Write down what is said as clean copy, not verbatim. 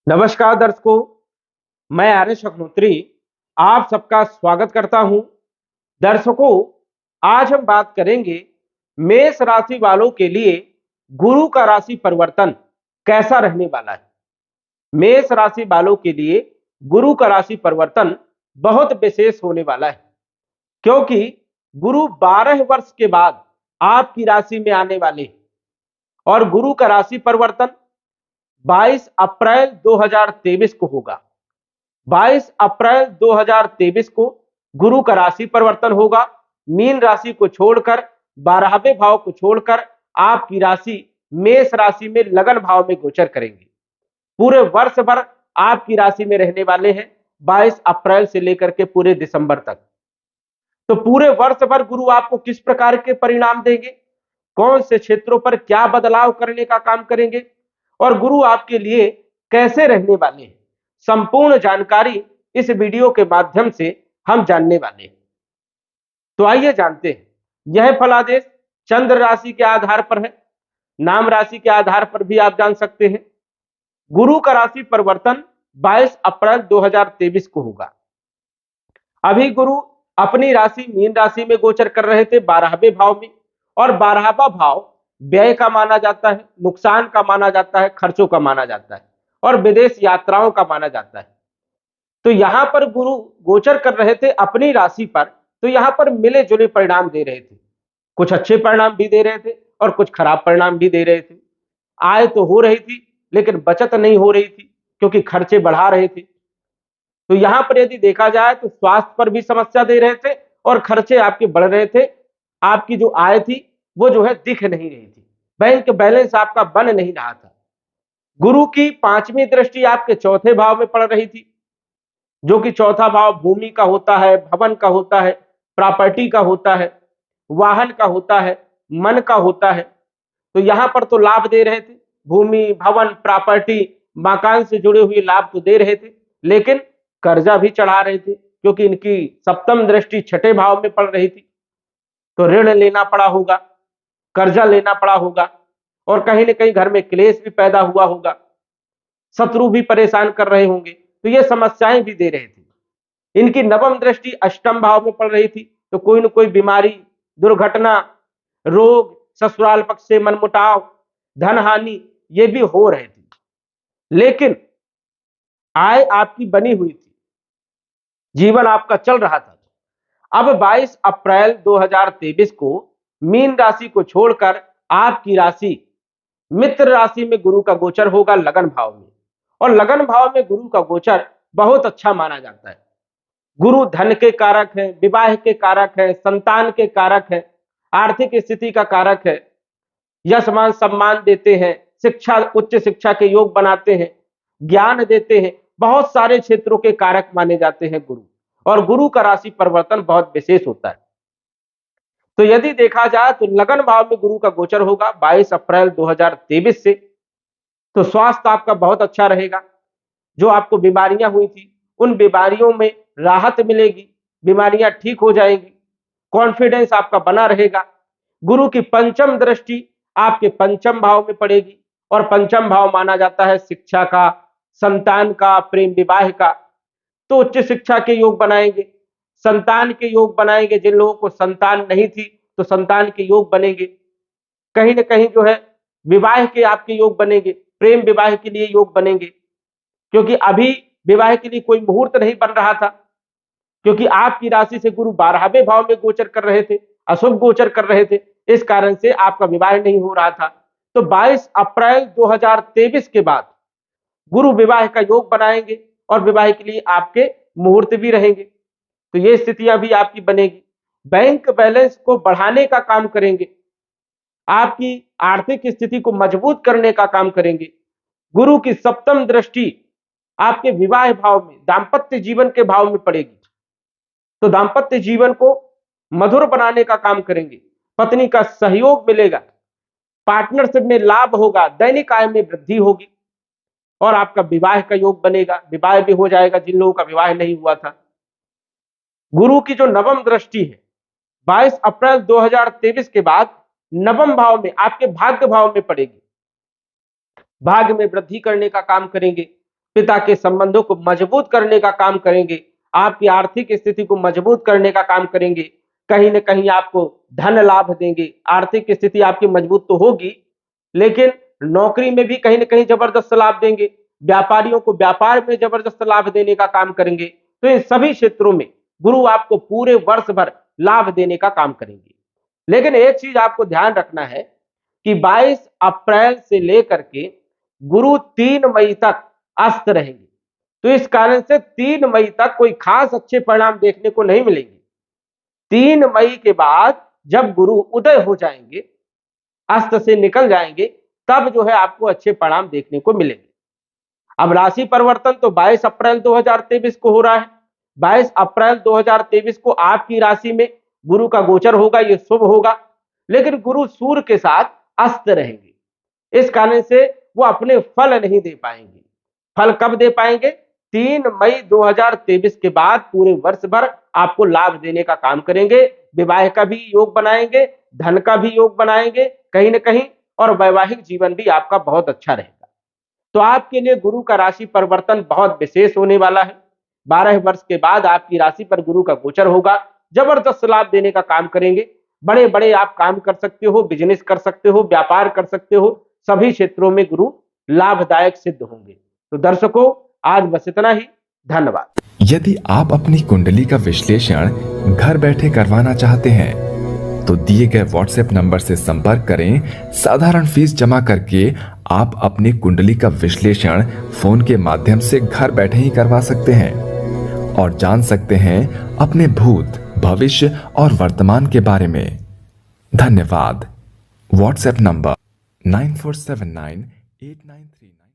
नमस्कार दर्शकों, मैं आर्यश अग्निहोत्री आप सबका स्वागत करता हूं। दर्शकों, आज हम बात करेंगे मेष राशि वालों के लिए गुरु का राशि परिवर्तन कैसा रहने वाला है। मेष राशि वालों के लिए गुरु का राशि परिवर्तन बहुत विशेष होने वाला है, क्योंकि गुरु 12 वर्ष के बाद आपकी राशि में आने वाले हैं और गुरु का राशि परिवर्तन 22 अप्रैल 2023 को होगा। 22 अप्रैल 2023 को गुरु का राशि परिवर्तन होगा। मीन राशि को छोड़कर 12वें भाव को छोड़कर आपकी राशि मेष राशि में लगन भाव में गोचर करेंगे। पूरे वर्ष भर आपकी राशि में रहने वाले हैं 22 अप्रैल से लेकर के पूरे दिसंबर तक। तो पूरे वर्ष भर गुरु आपको किस प्रकार के परिणाम देंगे, कौन से क्षेत्रों पर क्या बदलाव करने का काम करेंगे और गुरु आपके लिए कैसे रहने वाले हैं, संपूर्ण जानकारी इस वीडियो के माध्यम से हम जानने वाले हैं। तो आइए जानते हैं। यह फलादेश चंद्र राशि के आधार पर है, नाम राशि के आधार पर भी आप जान सकते हैं। गुरु का राशि परिवर्तन 22 अप्रैल 2023 को होगा। अभी गुरु अपनी राशि मीन राशि में गोचर कर रहे थे 12वें भाव में, और 12वां भाव व्यय का माना जाता है, नुकसान का माना जाता है, खर्चों का माना जाता है और विदेश यात्राओं का माना जाता है। तो यहां पर गुरु गोचर कर रहे थे अपनी राशि पर, तो यहां पर मिले जुले परिणाम दे रहे थे। कुछ अच्छे परिणाम भी दे रहे थे और कुछ खराब परिणाम भी दे रहे थे। आय तो हो रही थी लेकिन बचत नहीं हो रही थी, क्योंकि खर्चे बढ़ा रहे थे। तो यहां पर यदि देखा जाए तो स्वास्थ्य पर भी समस्या दे रहे थे और खर्चे आपके बढ़ रहे थे। आपकी जो आय थी वो जो है दिख नहीं रही थी, बैंक बैलेंस आपका बन नहीं रहा था। गुरु की 5वीं दृष्टि आपके चौथे भाव में पड़ रही थी, जो कि चौथा भाव भूमि का होता है, भवन का होता है, प्रॉपर्टी का होता है, वाहन का होता है, मन का होता है। तो यहां पर तो लाभ दे रहे थे, भूमि भवन प्रॉपर्टी मकान से जुड़े हुए लाभ तो दे रहे थे, लेकिन कर्जा भी चढ़ा रहे थे, क्योंकि इनकी सप्तम दृष्टि छठे भाव में पड़ रही थी। तो ऋण लेना पड़ा होगा, कर्जा लेना पड़ा होगा और कहीं ना कहीं घर में क्लेश भी पैदा हुआ होगा, शत्रु भी परेशान कर रहे होंगे। तो ये समस्याएं भी दे रहे थे। इनकी नवम दृष्टि अष्टम भाव में पड़ रही थी, तो कोई न कोई बीमारी, दुर्घटना, रोग, ससुराल पक्ष से मनमुटाव, धन हानि ये भी हो रहे थे। लेकिन आय आपकी बनी हुई थी, जीवन आपका चल रहा था। अब 22 अप्रैल 2023 को मीन राशि को छोड़कर आपकी राशि मित्र राशि में गुरु का गोचर होगा लगन भाव में, और लगन भाव में गुरु का गोचर बहुत अच्छा माना जाता है। गुरु धन के कारक है, विवाह के कारक है, संतान के कारक है, आर्थिक स्थिति का कारक है, यश मान सम्मान देते हैं, शिक्षा उच्च शिक्षा के योग बनाते हैं, ज्ञान देते हैं, बहुत सारे क्षेत्रों के कारक माने जाते हैं गुरु। और गुरु का राशि परिवर्तन बहुत विशेष होता है। तो यदि देखा जाए तो लगन भाव में गुरु का गोचर होगा 22 अप्रैल 2023 से। तो स्वास्थ्य आपका बहुत अच्छा रहेगा। जो आपको बीमारियां हुई थी उन बीमारियों में राहत मिलेगी, बीमारियां ठीक हो जाएंगी, कॉन्फिडेंस आपका बना रहेगा। गुरु की पंचम दृष्टि आपके पंचम भाव में पड़ेगी, और पंचम भाव माना जाता है शिक्षा का, संतान का, प्रेम विवाह का। तो उच्च शिक्षा के योग बनाएंगे, संतान के योग बनाएंगे। जिन लोगों को संतान नहीं थी तो संतान के योग बनेंगे। कहीं ना कहीं जो है विवाह के आपके योग बनेंगे, प्रेम विवाह के लिए योग बनेंगे, क्योंकि अभी विवाह के लिए कोई मुहूर्त नहीं बन रहा था, क्योंकि आपकी राशि से गुरु 12वें भाव में गोचर कर रहे थे, अशुभ गोचर कर रहे थे। इस कारण से आपका विवाह नहीं हो रहा था। तो 22 अप्रैल 2023 के बाद गुरु विवाह का योग बनाएंगे और विवाह के लिए आपके मुहूर्त भी रहेंगे। तो ये स्थितियां भी आपकी बनेगी। बैंक बैलेंस को बढ़ाने का काम करेंगे, आपकी आर्थिक स्थिति को मजबूत करने का काम करेंगे। गुरु की सप्तम दृष्टि आपके विवाह भाव में, दाम्पत्य जीवन के भाव में पड़ेगी। तो दाम्पत्य जीवन को मधुर बनाने का काम करेंगे, पत्नी का सहयोग मिलेगा, पार्टनरशिप में लाभ होगा, दैनिक आय में वृद्धि होगी और आपका विवाह का योग बनेगा। विवाह भी हो जाएगा जिन लोगों का विवाह नहीं हुआ था। गुरु की जो नवम दृष्टि है 22 अप्रैल 2023 के बाद नवम भाव में, आपके भाग्य भाव में पड़ेगी। भाग्य में वृद्धि करने का काम करेंगे। पिता के संबंधों को मजबूत करने का काम करेंगे, आपकी आर्थिक स्थिति को मजबूत करने का काम करेंगे, कहीं ना कहीं आपको धन लाभ देंगे। आर्थिक स्थिति आपकी मजबूत तो होगी, लेकिन नौकरी में भी कहीं ना कहीं जबरदस्त लाभ देंगे, व्यापारियों को व्यापार में जबरदस्त लाभ देने का काम करेंगे। तो इन सभी क्षेत्रों में गुरु आपको पूरे वर्ष भर लाभ देने का काम करेंगे। लेकिन एक चीज आपको ध्यान रखना है कि 22 अप्रैल से लेकर के गुरु 3 मई तक अस्त रहेंगे। तो इस कारण से 3 मई तक कोई खास अच्छे परिणाम देखने को नहीं मिलेंगे। 3 मई के बाद जब गुरु उदय हो जाएंगे, अस्त से निकल जाएंगे, तब जो है आपको अच्छे परिणाम देखने को मिलेंगे। अब राशि परिवर्तन तो 22 अप्रैल 2023 को हो रहा है। 22 अप्रैल 2023 को आपकी राशि में गुरु का गोचर होगा, यह शुभ होगा। लेकिन गुरु सूर्य के साथ अस्त रहेंगे, इस कारण से वो अपने फल नहीं दे पाएंगे। फल कब दे पाएंगे? 3 मई 2023 के बाद पूरे वर्ष भर आपको लाभ देने का काम करेंगे। विवाह का भी योग बनाएंगे, धन का भी योग बनाएंगे कहीं ना कहीं, और वैवाहिक जीवन भी आपका बहुत अच्छा रहेगा। तो आपके लिए गुरु का राशि परिवर्तन बहुत विशेष होने वाला है। 12 वर्ष के बाद आपकी राशि पर गुरु का गोचर होगा, जबरदस्त लाभ देने का काम करेंगे। बड़े बड़े आप काम कर सकते हो, बिजनेस कर सकते हो, व्यापार कर सकते हो, सभी क्षेत्रों में गुरु लाभदायक सिद्ध होंगे। तो दर्शकों, आज बस इतना ही। धन्यवाद। यदि आप अपनी कुंडली का विश्लेषण घर बैठे करवाना चाहते हैं तो दिए गए व्हाट्सएप नंबर से संपर्क करें। साधारण फीस जमा करके आप अपनी कुंडली का विश्लेषण फोन के माध्यम से घर बैठे ही करवा सकते हैं और जान सकते हैं अपने भूत, भविष्य और वर्तमान के बारे में। धन्यवाद। WhatsApp number 94798939